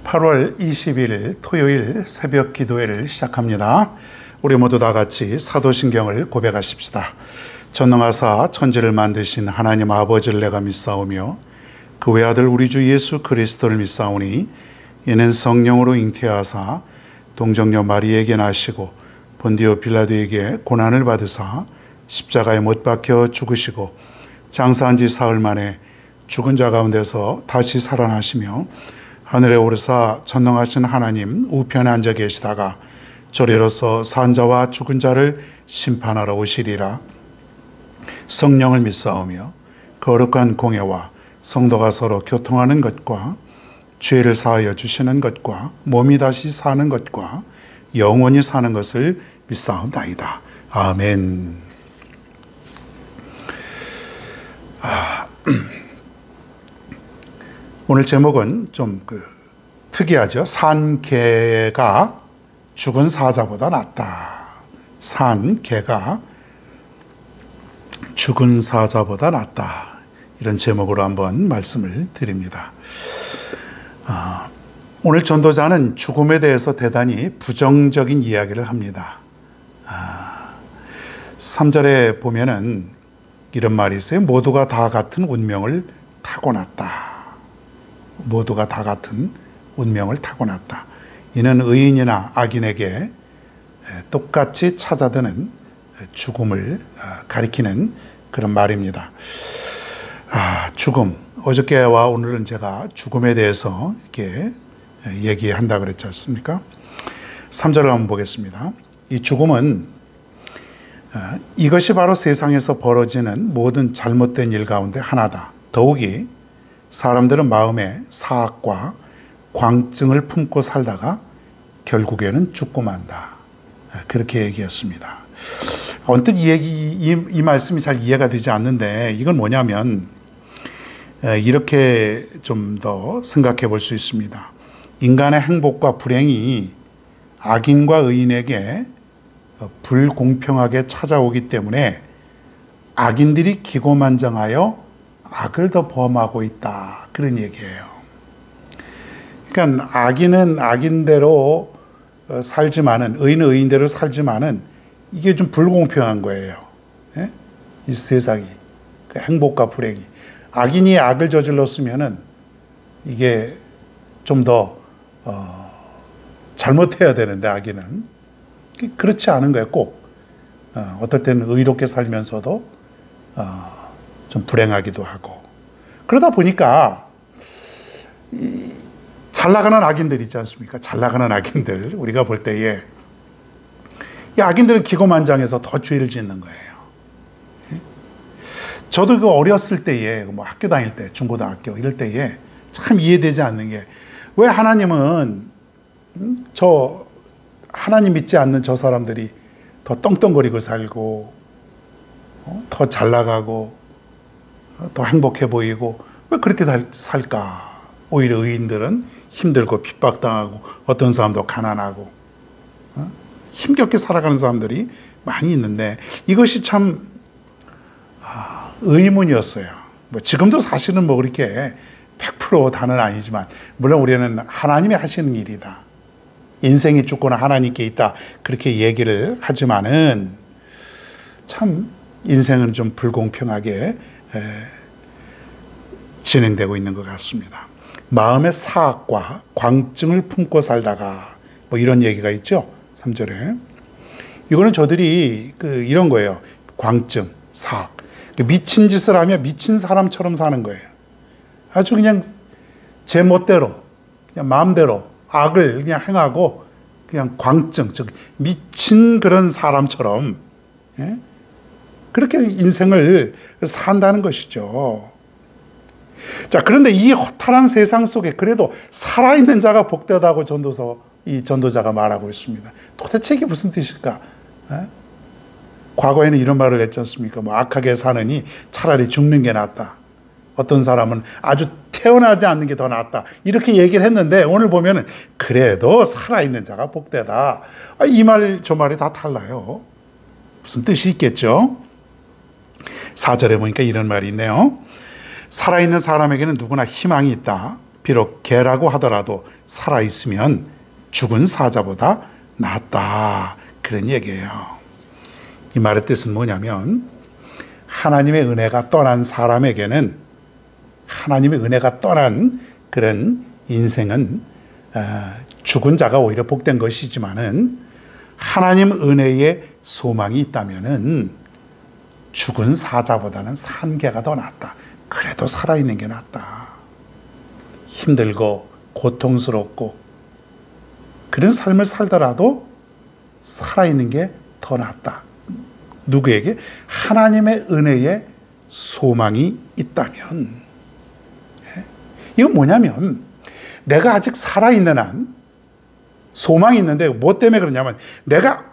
8월 20일 토요일 새벽 기도회를 시작합니다. 우리 모두 다 같이 사도신경을 고백하십시다. 전능하사 천지를 만드신 하나님 아버지를 내가 믿사오며 그 외아들 우리 주 예수 그리스도를 믿사오니 이는 성령으로 잉태하사 동정녀 마리에게 나시고 본디오 빌라도에게 고난을 받으사 십자가에 못 박혀 죽으시고 장사한 지 사흘 만에 죽은 자 가운데서 다시 살아나시며 하늘에 오르사 전능하신 하나님 우편에 앉아 계시다가 저리로서 산 자와 죽은 자를 심판하러 오시리라. 성령을 믿사오며 거룩한 공예와 성도가 서로 교통하는 것과 죄를 사하여 주시는 것과 몸이 다시 사는 것과 영원히 사는 것을 믿사옵나이다. 아멘. 오늘 제목은 좀 특이하죠. 산 개가 죽은 사자보다 낫다. 산 개가 죽은 사자보다 낫다. 이런 제목으로 한번 말씀을 드립니다. 오늘 전도자는 죽음에 대해서 대단히 부정적인 이야기를 합니다. 3절에 보면은 이런 말이 있어요. 모두가 다 같은 운명을 타고났다. 모두가 다 같은 운명을 타고났다. 이는 의인이나 악인에게 똑같이 찾아드는 죽음을 가리키는 그런 말입니다. 죽음. 어저께와 오늘은 제가 죽음에 대해서 이렇게 얘기한다 그랬지 않습니까? 3절을 한번 보겠습니다. 이 죽음은 이것이 바로 세상에서 벌어지는 모든 잘못된 일 가운데 하나다. 더욱이 사람들은 마음에 사악과 광증을 품고 살다가 결국에는 죽고 만다. 그렇게 얘기했습니다. 언뜻 이 말씀이 잘 이해가 되지 않는데 이건 뭐냐면 이렇게 좀 더 생각해 볼 수 있습니다. 인간의 행복과 불행이 악인과 의인에게 불공평하게 찾아오기 때문에 악인들이 기고만장하여 악을 더 범하고 있다. 그런 얘기예요. 그러니까 악인은 악인대로 살지만은, 의인은 의인대로 살지만은 이게 좀 불공평한 거예요. 예? 이 세상이. 행복과 불행이. 악인이 악을 저질렀으면은 이게 좀 더 잘못해야 되는데 악인은 그렇지 않은 거예요. 꼭 어떨 때는 의롭게 살면서도 좀 불행하기도 하고. 그러다 보니까 잘 나가는 악인들 있지 않습니까? 잘 나가는 악인들 우리가 볼 때에 이 악인들은 기고만장해서 더 죄를 짓는 거예요. 저도 어렸을 때에 뭐 학교 다닐 때 중고등학교 이럴 때에 참 이해되지 않는 게 왜 하나님은 하나님 믿지 않는 저 사람들이 더 떵떵거리고 살고 더 잘 나가고 더 행복해 보이고 왜 그렇게 살까? 오히려 의인들은 힘들고 핍박당하고 어떤 사람도 가난하고 힘겹게 살아가는 사람들이 많이 있는데 이것이 참 의문이었어요. 뭐 지금도 사실은 뭐 그렇게 100% 다는 아니지만 물론 우리는 하나님이 하시는 일이다. 인생이 죽고는 하나님께 있다. 그렇게 얘기를 하지만은 참 인생은 좀 불공평하게 진행되고 있는 것 같습니다. 마음의 사악과 광증을 품고 살다가 뭐 이런 얘기가 있죠. 3절에. 이거는 저들이 이런 거예요. 광증, 사악. 미친 짓을 하며 미친 사람처럼 사는 거예요. 아주 그냥 제 멋대로, 그냥 마음대로 악을 그냥 행하고 그냥 광증, 즉 미친 그런 사람처럼 그렇게 인생을 산다는 것이죠. 자, 그런데 이 허탈한 세상 속에 그래도 살아있는 자가 복되다고 이 전도자가 말하고 있습니다. 도대체 이게 무슨 뜻일까? 과거에는 이런 말을 했지 않습니까? 뭐 악하게 사느니 차라리 죽는 게 낫다. 어떤 사람은 아주 태어나지 않는 게 더 낫다. 이렇게 얘기를 했는데 오늘 보면은 그래도 살아있는 자가 복되다. 이 말, 저 말이 다 달라요. 무슨 뜻이 있겠죠? 4절에 보니까 이런 말이 있네요. 살아있는 사람에게는 누구나 희망이 있다. 비록 개라고 하더라도 살아있으면 죽은 사자보다 낫다, 그런 얘기예요. 이 말의 뜻은 뭐냐면, 하나님의 은혜가 떠난 사람에게는, 하나님의 은혜가 떠난 그런 인생은 죽은 자가 오히려 복된 것이지만은, 하나님 은혜에 소망이 있다면은 죽은 사자보다는 산 개가 더 낫다. 그래도 살아있는 게 낫다. 힘들고 고통스럽고 그런 삶을 살더라도 살아있는 게 더 낫다. 누구에게? 하나님의 은혜에 소망이 있다면. 이건 뭐냐면, 내가 아직 살아있는 한 소망이 있는데, 뭐 때문에 그러냐면, 내가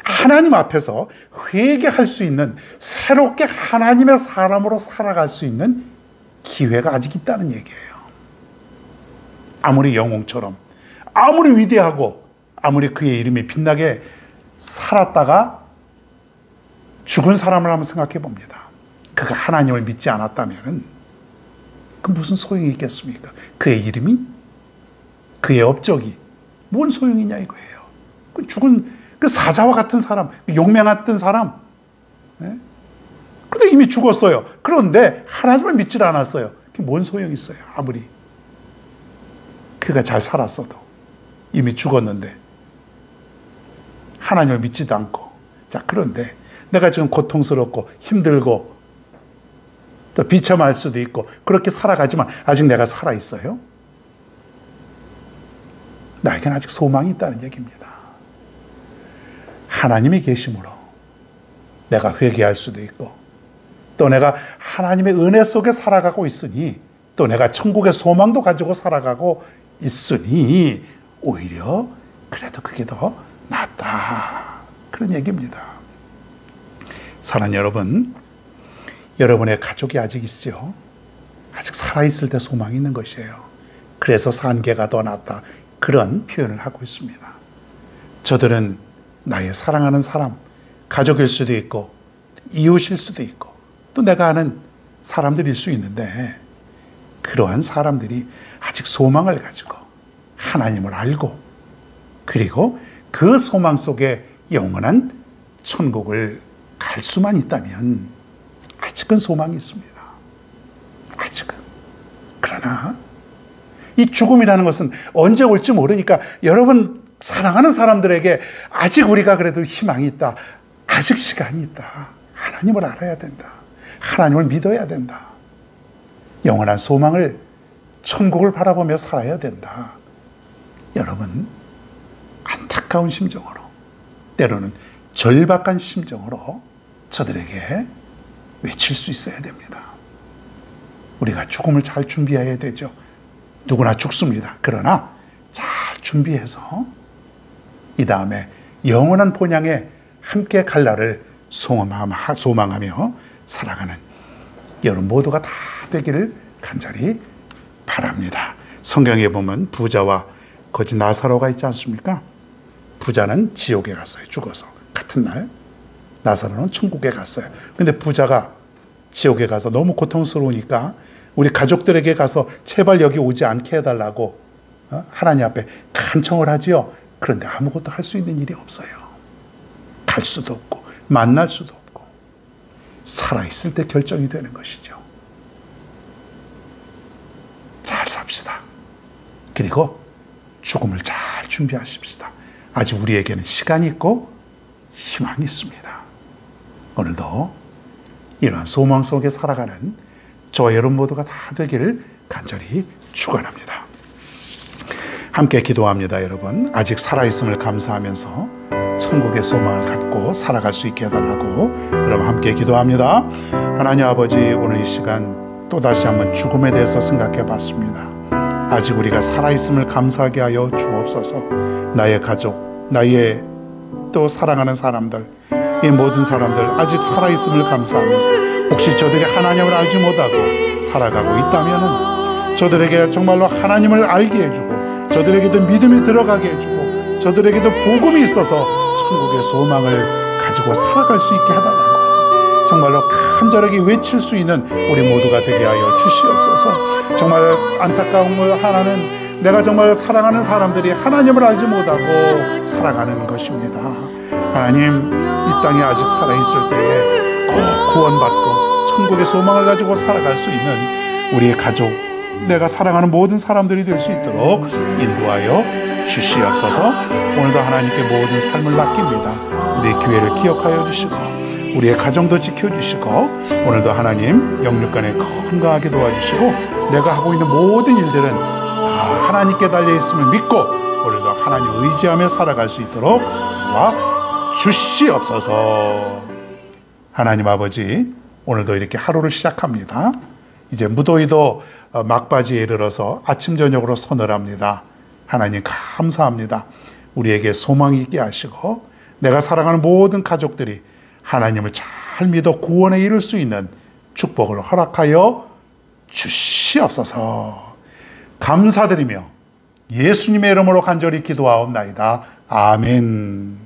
하나님 앞에서 회개할 수 있는, 새롭게 하나님의 사람으로 살아갈 수 있는 기회가 아직 있다는 얘기예요. 아무리 영웅처럼, 아무리 위대하고, 아무리 그의 이름이 빛나게 살았다가 죽은 사람을 한번 생각해 봅니다. 그가 하나님을 믿지 않았다면 그 무슨 소용이 있겠습니까? 그의 이름이, 그의 업적이 뭔 소용이냐 이거예요. 그 죽은 그 사자와 같은 사람, 용맹했던 사람, 그런데 이미 죽었어요. 그런데 하나님을 믿질 않았어요. 그게 뭔 소용이 있어요? 아무리 그가 잘 살았어도 이미 죽었는데 하나님을 믿지도 않고. 자, 그런데 내가 지금 고통스럽고 힘들고 또 비참할 수도 있고 그렇게 살아가지만 아직 내가 살아있어요? 나에게는 아직 소망이 있다는 얘기입니다. 하나님이 계심으로 내가 회개할 수도 있고, 또 내가 하나님의 은혜 속에 살아가고 있으니, 또 내가 천국의 소망도 가지고 살아가고 있으니 오히려 그래도 그게 더 낫다, 그런 얘기입니다. 사랑하는 여러분, 여러분의 가족이 아직 있죠? 아직 살아있을 때 소망이 있는 것이에요. 그래서 산개가 더 낫다, 그런 표현을 하고 있습니다. 저들은 나의 사랑하는 사람, 가족일 수도 있고 이웃일 수도 있고 또 내가 아는 사람들일 수 있는데, 그러한 사람들이 아직 소망을 가지고 하나님을 알고, 그리고 그 소망 속에 영원한 천국을 갈 수만 있다면 아직은 소망이 있습니다. 아직은. 그러나 이 죽음이라는 것은 언제 올지 모르니까, 여러분 사랑하는 사람들에게 아직 우리가 그래도 희망이 있다, 아직 시간이 있다, 하나님을 알아야 된다, 하나님을 믿어야 된다, 영원한 소망을, 천국을 바라보며 살아야 된다. 여러분, 안타까운 심정으로, 때로는 절박한 심정으로 저들에게 외칠 수 있어야 됩니다. 우리가 죽음을 잘 준비해야 되죠. 누구나 죽습니다. 그러나 잘 준비해서 이 다음에 영원한 본향에 함께 갈 날을 소망하며 살아가는 여러분 모두가 다 되기를 간절히 바랍니다. 성경에 보면 부자와 거지 나사로가 있지 않습니까? 부자는 지옥에 갔어요. 죽어서. 같은 날. 나사로는 천국에 갔어요. 근데 부자가 지옥에 가서 너무 고통스러우니까 우리 가족들에게 가서 제발 여기 오지 않게 해달라고 하나님 앞에 간청을 하지요. 그런데 아무것도 할 수 있는 일이 없어요. 갈 수도 없고 만날 수도 없고, 살아있을 때 결정이 되는 것이죠. 잘 삽시다. 그리고 죽음을 잘 준비하십시다. 아직 우리에게는 시간이 있고 희망이 있습니다. 오늘도 이러한 소망 속에 살아가는 저와 여러분 모두가 다 되기를 간절히 축원합니다. 함께 기도합니다. 여러분, 아직 살아있음을 감사하면서 천국의 소망을 갖고 살아갈 수 있게 해달라고 여러분 함께 기도합니다. 하나님 아버지, 오늘 이 시간 또다시 한번 죽음에 대해서 생각해 봤습니다. 아직 우리가 살아있음을 감사하게 하여 주옵소서. 나의 가족, 나의 또 사랑하는 사람들, 이 모든 사람들 아직 살아있음을 감사하면서, 혹시 저들이 하나님을 알지 못하고 살아가고 있다면 저들에게 정말로 하나님을 알게 해주고, 저들에게도 믿음이 들어가게 해주고, 저들에게도 복음이 있어서 천국의 소망을 가지고 살아갈 수 있게 해달라고 정말로 간절하게 외칠 수 있는 우리 모두가 되게 하여 주시옵소서. 정말 안타까운 것 하나는 내가 정말 사랑하는 사람들이 하나님을 알지 못하고 살아가는 것입니다. 하나님, 이 땅에 아직 살아있을 때에 꼭 구원받고 천국의 소망을 가지고 살아갈 수 있는 우리의 가족, 내가 사랑하는 모든 사람들이 될 수 있도록 인도하여 주시옵소서. 오늘도 하나님께 모든 삶을 맡깁니다. 우리의 교회를 기억하여 주시고 우리의 가정도 지켜주시고 오늘도 하나님 영육간에 건강하게 도와주시고 내가 하고 있는 모든 일들은 다 하나님께 달려있음을 믿고 오늘도 하나님 의지하며 살아갈 수 있도록 도와 주시옵소서. 하나님 아버지, 오늘도 이렇게 하루를 시작합니다. 이제 무더위도 막바지에 이르러서 아침 저녁으로 서늘합니다. 하나님 감사합니다. 우리에게 소망이 있게 하시고 내가 사랑하는 모든 가족들이 하나님을 잘 믿어 구원에 이를 수 있는 축복을 허락하여 주시옵소서. 감사드리며 예수님의 이름으로 간절히 기도하옵나이다. 아멘.